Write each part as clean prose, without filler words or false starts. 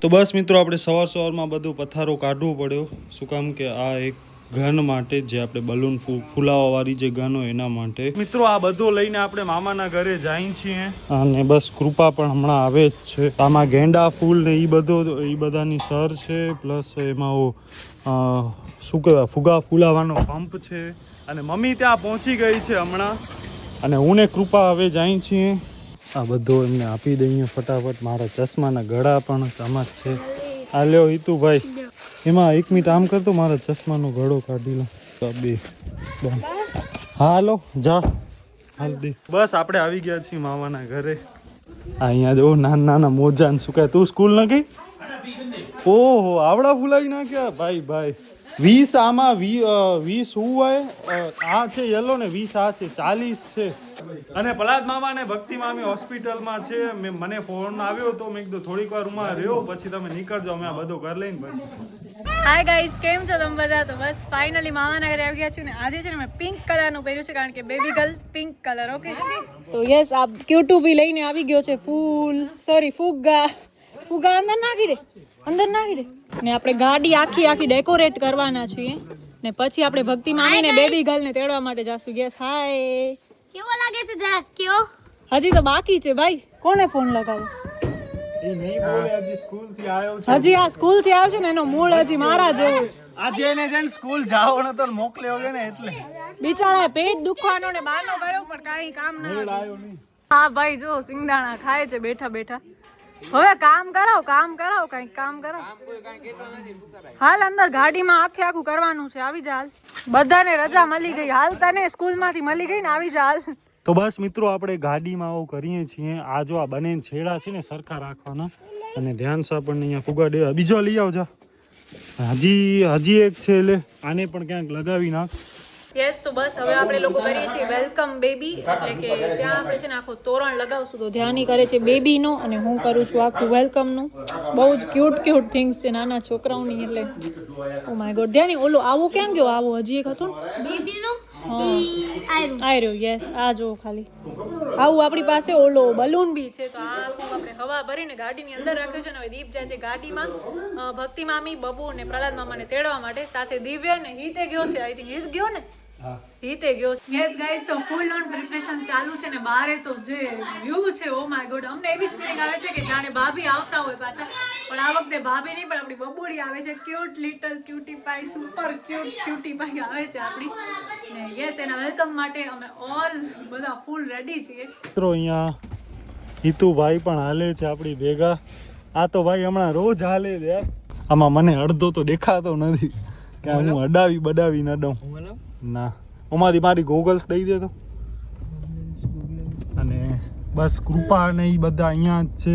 તો બસ મિત્રો આપણે સવારમાં બધું પથારો કાઢવું પડ્યો. શું કામ કે આ એક ગન માટે જે આપણે બલૂન ફૂલાવા વાળી જે ગન હોય એના માટે. મિત્રો આ બધું લઈને આપણે મામાના ઘરે જઈએ છીએ અને બસ કૃપા પણ હમણાં આવે જ છે. આમાં ગેંડા ફૂલ ને એ બધાની સર છે, પ્લસ એમાં શું કહેવાય ફુગા ફૂલાવાનો પંપ છે. અને મમ્મી ત્યાં પહોંચી ગઈ છે હમણાં, અને હું ને કૃપા હવે જઈએ છીએ. આ બધું એમને આપી દઈએ ફટાફટ. મારા ચશ્માના ગળા પણ આમાં જ છે. આ લ્યો હિતુભાઈ, એમાં 1 મિનિટ આમ કરતો, મારા ચશ્માનો ગળો કાઢી લો. બે હા લો જા હાલ. બસ આપણે આવી ગયા છીએ મામાના ઘરે. અહીંયા જો નાના મોજા ને શું કહે. તું સ્કૂલ ન ગઈ? ઓહો આવડા ફૂલાવી નાખ્યા ભાઈ. 20 આમાં 20 શું હોય? આ છે યલો ને 20 આ છે, 40 છે. અને પલાદ મામા ને ભક્તિ મામી હોસ્પિટલમાં છે. મને ફોન આવ્યો તો મેં કીધું થોડીક વાર રૂમમાં રહ્યો, પછી તમે નીકળજો, અમે આ બધું ઘર લઈને પછી. હાય ગાઈસ, કેમ છો તમે બધા? તો બસ ફાઇનલી મામાના ઘરે આવી ગયા છું ને આજે છે ને મેં પિંક કલરનું પહેર્યું છે, કારણ કે baby girl pink colour. Okay તો યસ, આ ક્યુટુ બી લઈને આવી ગયો છે. ફુગા અંદર નાખી દે. ને આપણે ગાડી આખી ડેકોરેટ કરવાના છીએ, ને પછી આપણે ભક્તિ મામી ને બેબી ગર્લ ને તેડવા માટે જાશું. યસ હાય, કેવો લાગે છે જા? કયો હજી તો બાકી છે ભાઈ. કોને ફોન લગાવીશ? એ નહીં બોલે, હજી સ્કૂલ થી આવ્યો છે. હજી આ સ્કૂલ થી આવ્યો છે ને એનો મૂડ હજી મારા જેવો છે. આજે એને જેને સ્કૂલ જાવ નતો મોકલ્યો કે ને એટલે બિચારા પેટ દુખવાનો ને બહાનો કર્યો પણ કાઈ કામ ના આવ્યો નહીં. હા ભાઈ જો સિંગદાણા ખાય છે બેઠા. હવે કામ કરાવો કઈક કામ કરાવો. હાલ અંદર ગાડીમાં આખું કરવાનું છે. આવી જા હાલ. બધાને રજા મળી ગઈ. હાલ તને સ્કૂલ માંથી મળી ગઈ ને, આવી જા હાલ. તો બસ મિત્રો આપણે ગાડીમાં આવું કરીએ છીએ. આ જો આ બંને છેડા છે ને સરખા રાખવાના, અને ધ્યાન સા પણ અહીંયા ફુગા દેવા. બીજો લઈ આવજો. હજી એક છે, એટલે આને પણ ક્યાંક લગાવી નાખ. યસ, તો બસ હવે આપણે લોકો કરીએ છીએ વેલકમ બેબી, એટલે કે ત્યાં આપણે છે ને આખો તોરણ લગાવશું. તો ધ્યાની કરે છે બેબીનો અને હું કરું છું આખું વેલકમનું. બહુ જ ક્યુટ થિંગ્સ છે નાના છોકરાઓની, એટલે ઓ માય ગોડ. ધ્યાની ઓલો આવો ક્યાં ગયો? આવો હજી એક હતો બેબીનો આયરો. યસ, આ જો ખાલી આવું આપણી પાસે ઓલો બલૂન બી છે. તો આ આપણે હવા ભરીને ગાડીની અંદર રાખ્યું છે ને હવે દીપ જાય છે ગાડીમાં. ભક્તિ મામી, બબુ ને પ્રહલાદ મામાને તેડવા માટે. સાથે દિવ્ય ને હિતે ગયો છે. આઈ થિંક હિત ગયો ને, હિતે ગયો. યસ ગાઈસ, તો ફૂલ ઓન પ્રિપરેશન ચાલુ છે ને બારે તો જે વ્યૂ છે, ઓ માય ગોડ. અમને એવી જ ફીલિંગ આવે છે કે જાણે ભાભી આવતા હોય પાછા, પણ આ વખતે ભાભી નહીં પણ આપણી બબુડી આવે છે. ક્યુટ લિટલ ક્યુટી પાઈ, સુપર ક્યુટ ક્યુટી પાઈ આવે છે આપણી. ને યસ, એના વેલકમ માટે અમે ઓલ બધા ફૂલ રેડી છીએ. મિત્રો અહીંયા હિતુભાઈ પણ હાલે છે આપણી ભેગા. આ તો ભાઈ હમણાં રોજ હાલે છે યાર. આમાં મને અડધો તો દેખાતો નથી કે હું બડાવી ન દઉં. ના, ઓમાંથી મારી ગોગલ્સ દઈ દે તો. અને બસ કૃપા ને એ બધા અહીંયા જ છે,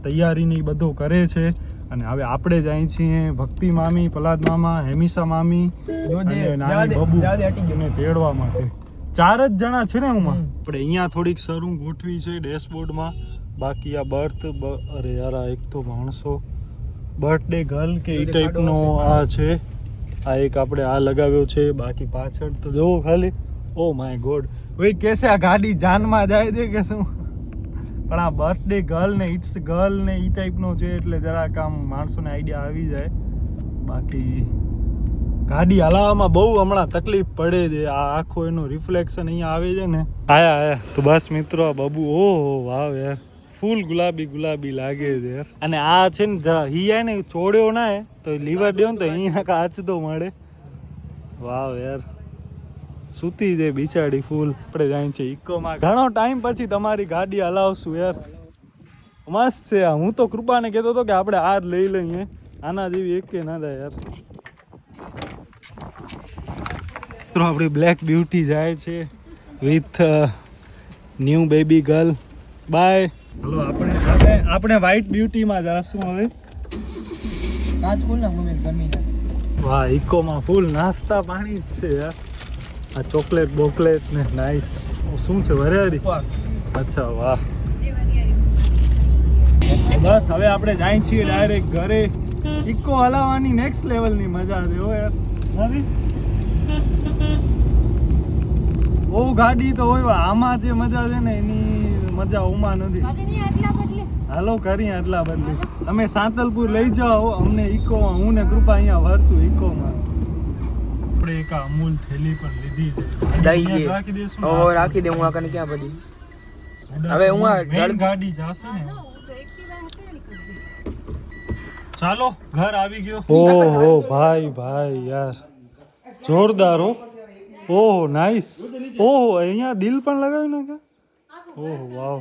તૈયારી ને એ બધું કરે છે. અને હવે આપણે જ અહીં છીએ ભક્તિ મામી, પલાદ મામા, હેમિસા મામી અને નાની બબુ એને તેડવા માટે. 4 જ જણા છે ને એમાં. આપણે અહીંયા થોડીક સરું ગોઠવી છે ડેશબોર્ડમાં. બાકી આ અરે યાર, આ એક તો માણસો બર્થડે ગર્લ કે એ ટાઈપનો આ છે. આ એક આપણે આ લગાવ્યો છે. બાકી પાછળ તો જોવો ખાલી. ઓ માય ગોડ, કોઈ કહેશે આ ગાડી જાનમાં જાય છે કે શું? પણ આ બર્થડે ગર્લ ને ઇટ્સ ગર્લ ને એ ટાઈપનો છે, એટલે જરાક આમ માણસોને આઈડિયા આવી જાય. બાકી ગાડી હલાવવામાં બહુ હમણાં તકલીફ પડે છે. આ આખો એનો રિફ્લેક્શન અહીંયા આવે છે ને. આયા તો બસ મિત્રો આ બબુ, ઓહો વાવ યાર, ફૂલ ગુલાબી લાગે છે યાર. અને આ છે ને જરા હી ને ચોડ્યો ના તો લીવર દો ને તો અહીંયા કાચ તો મળે. વાવ યાર, સૂતી છે બિચારી ફૂલ. આપણે જાય છે ઇકોમાં. ઘણો ટાઈમ પછી તમારી ગાડી હલાવશું યાર. મસ્ત છે. હું તો કૃપાને કહેતો હતો કે આપણે આ જ લઈ લઈએ, આના જેવી એક કે ના થાય યાર. તો આપણી બ્લેક બ્યુટી જાય છે with new baby girl. Bye. Hello, આપણે વ્હાઈટ બ્યુટીમાં જાશું હવે. વાહ, ઇકોમાં ફૂલ નાસ્તા પાણી જ છે યાર. આ ચોકલેટ બોકલેટ ને નાઈસ. શું છે, વરિયાળી? અચ્છા, વાહ. બસ હવે આપણે જાય છીએ ડાયરેક્ટ ઘરે. ઇકો હલાવવાની નેક્સ્ટ લેવલની મજા છે હો યાર. બહુ ગાડી તો હોય, આમાં જે મજા છે ને એની મજા ઉમાં નથી. હાલો કરીએ આટલા બદલી. તમે સાંતલપુર લઈ જાઓ અમને ઇકોમાં. હું ને કૃપા અહીંયા વરસું ઇકોમાં. આપણે એક અમૂલ થેલી પણ લીધી છે. રાખી દેશું. રાખી દે. હું આ કને ક્યાં બધી હવે હું આ ગાડી જાશે ને. ચાલો ઘર આવી ગયો. ઓહો ભાઈ યાર જોરદાર હો. ઓહો નાઈસ. ઓહો અહીંયા દિલ પણ લગાવી નાખે. ઓહો વાવ.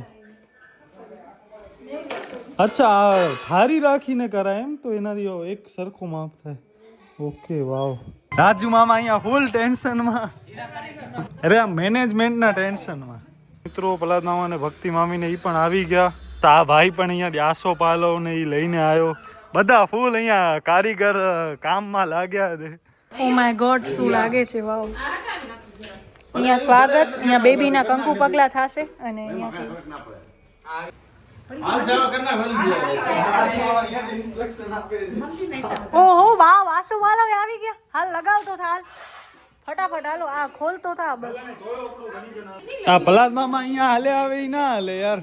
અચ્છા આ થારી રાખીને કરાય એમ તો એનાથી એક સરખો માપ થાય. Okay wow. રાજુ મામા અહીંયા ફૂલ ટેન્શનમાં. અરે આ મેનેજમેન્ટના ટેન્શનમાં. મિત્રો પ્રહલાદ મામા ને ભક્તિ મામી ને એ પણ આવી ગયા. તો આ ભાઈ પણ અહીંયા આસો પાલવ ને એ લઈને આવ્યો. બધા ફૂલ અહીંયા કારીગર કામમાં લાગ્યા છે. ઓ માય ગોડ શું લાગે છે. વાવ. અહીંયા સ્વાગત. અહીંયા બેબીના કંકુ પગલા થશે અને અહીંયા ઓહો વાવ આસુ વાલવે આવી ગયા. હાલ લગાવતો થા. હાલ ફટાફટ હાલો આ ખોલતો થા બસ. આ પ્રહલાદ મામા અહીંયા હાલે આવે ઈ ના હાલે યાર.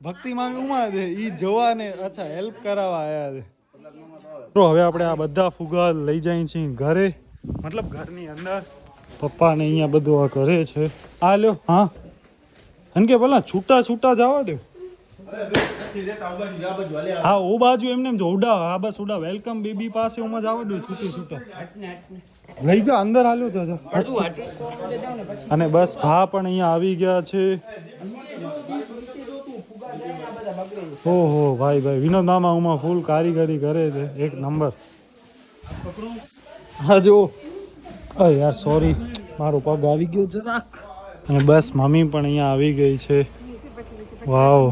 ભક્તિ મામી ઉમા છે ઈ જોવા ને અચ્છા હેલ્પ કરાવવા આયા છે. તો હવે આપણે આ બધા ફુગા લઈ જાય છીએ ઘરે, મતલબ ઘરની અંદર. પપ્પા ને અહીંયા બધું આ કરે છે. આ લ્યો. હા અને કે ભલા છૂટા છૂટા જવા દો. હા ઓ બાજુ એમને એમ ઉડા. હા બસ ઉડા. વેલકમ બેબી પાસે ઉમાં જવા દો છૂટી છૂટા. લઈ જા અંદર હાલ્યો જા. અને બસ ભા પણ અહીંયા આવી ગયા છે. ઓહો ભાઈ વિનોદ મામા ઉમાં ફૂલ કારીગરી કરે છે એક નંબર. હા જો યાર સોરી મારો પગ આવી ગયો જરાક. અને બસ મમ્મી પણ અહીંયા આવી ગઈ છે. વાવ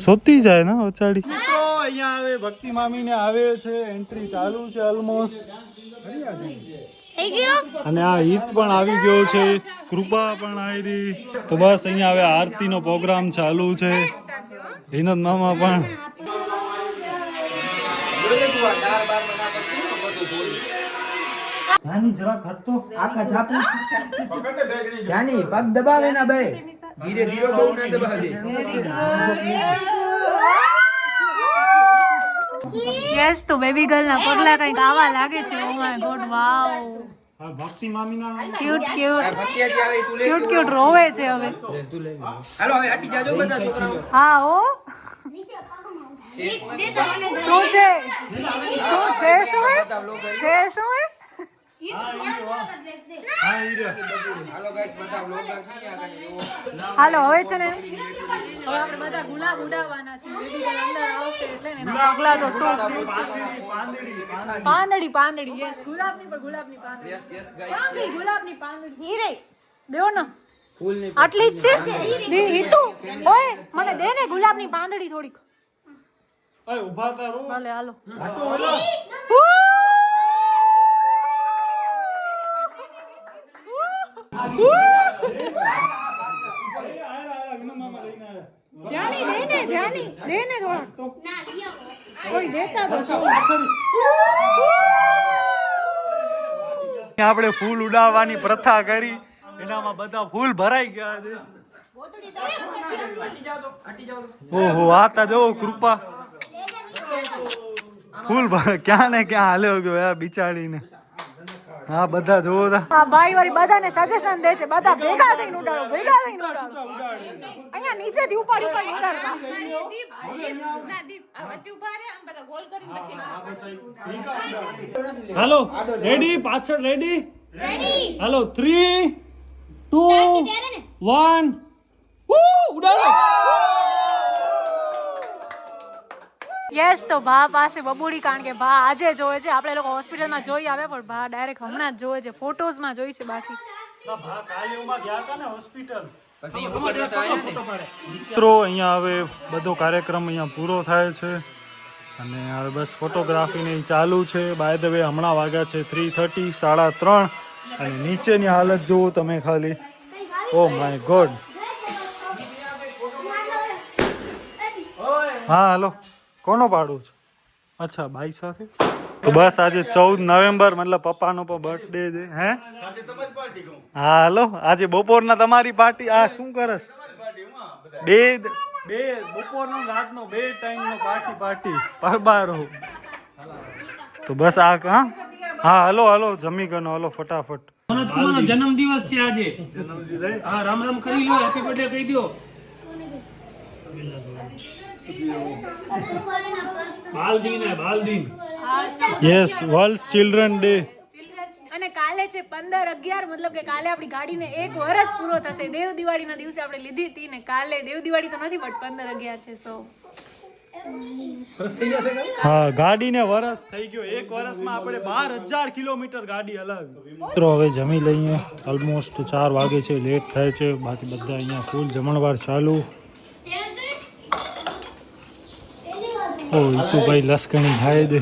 સોતી જાય ને ઓચાડી. મિત્રો અહીંયા આવે ભક્તિ મામી ને આવે છે. એન્ટ્રી ચાલુ છે ઓલમોસ્ટ. અને આ ઈદ પણ આવી ગયો છે. કૃપા પણ આવી. તો બસ અહીંયા હવે આરતીનો પ્રોગ્રામ ચાલુ છે. વિનોદ મામા પણ નાની જરાક હટતો આખા છાપી જાની પગ દબાવે ના બે ધીરે ધીરે બહુ ના દબાવજે. યસ તો બેબી ગર્લ ના પગલા કંઈક આવા લાગે છે. ઓ માય ગોડ વાવ. ભક્તિ મામીના ક્યુટ ક્યુટ ભક્તિયાજી આવે તું લે. ક્યુટ ક્યુટ રોવે છે હવે. તું લે. હાલો હવે આટી જાજો બધા છોકરાઓ. હા હો શું છે શું છે શું છે શું હાલો હવે છે ને હવે આપણે બધા ગુલાબ ઉડાવવાના છે. બેબી ગર્લ અંદર આવશે એટલે ને એના પગલા તો શું પાંદડી યસ ગુલાબની પણ ગુલાબની પાંદડી યસ યસ પાંદડી ગુલાબની પાંદડી હીરે દેવો ને આટલી જ છે હિતુ. ઓય મને દે ને ગુલાબની પાંદડી થોડીક. ઓય ઊભા તારો ભલે હાલો. ધ્યાની દે ને થોડા કોઈ દેતા તો છો. આપણે ફૂલ ઉડાવવાની પ્રથા કરી. એનામાં બધા ફૂલ ભરાઈ ગયા છે. ઓહો આતા જો કૃપા ફૂલ ક્યાં ને ક્યાં હાલ્યો ગયો યાર બિચારીને. હા બધા જોવો તા. આ ભાઈ વાળી બધાને સજેશન દે છે. બધા ભેગા થઈને ઉડાડો ભેગા થઈને ઉડાડો. અહીંયા નીચેથી ઉપાડી ઉડાડતા. હાલો રેડી પાછળ રેડી હાલો 3 2 1 ઉડાડો. યસ તો ભા પાસે બબુડી કારણ કે ભા આજે જોવે છે. આપણે લોકો હોસ્પિટલમાં જોઈ આવે પણ ભા ડાયરેક્ટ હમણાં જ જોવે છે. ફોટોઝમાં જોઈ છે બાકી. મિત્રો અહીંયા હવે બધો કાર્યક્રમ અહીંયા પૂરો થાય છે અને હવે બસ ફોટોગ્રાફી ને ચાલુ છે. બાય ધ વે હમણાં વાગ્યા છે 3:30 3:30 અને નીચેની હાલત જુઓ તમે ખાલી. Oh my God. હા હાલો કોનો પાડું છે? અચ્છા બાઈ સાથે. તો બસ આજે 14 નવેમ્બર મતલબ પપ્પાનો પણ બર્થડે છે. હે હા હાલો આજે બપોરના તમારી પાર્ટી. આ શું કરસ? બે બપોરનો રાતનો 2 ટાઈમનો પાર્ટી પરબારો. તો બસ આ હા હલો જમી ગયો હલો ફટાફટ. મનોજકુમારનો જન્મદિવસ છે આજે. હા રામ રામ કરી લો, હેપી બર્થડે કહી દો. બાલદીન યસ વર્લ્ડ ચિલ્ડ્રન ડે. અને કાલે છે 15/11, મતલબ કે કાલે આપણી ગાડીને 1 વર્ષ પૂરો થશે. દેવ દિવાળીના દિવસે આપણે લીધી હતી ને કાલે દેવ દિવાળી તો નથી બટ 15/11 છે. સો હા ગાડીને વરસ થઈ ગયો. 1 વર્ષમાં આપણે 12,000 કિલોમીટર ગાડી હલાવી. મિત્રો હવે જમી લઈએ. ઓલમોસ્ટ 4 વાગે છે, લેટ થાય છે. બાકી બધા અહીંયા ફૂલ જમણવાર ચાલુ. ઓ ઈતુભાઈ લસકણી ખાઈ દે.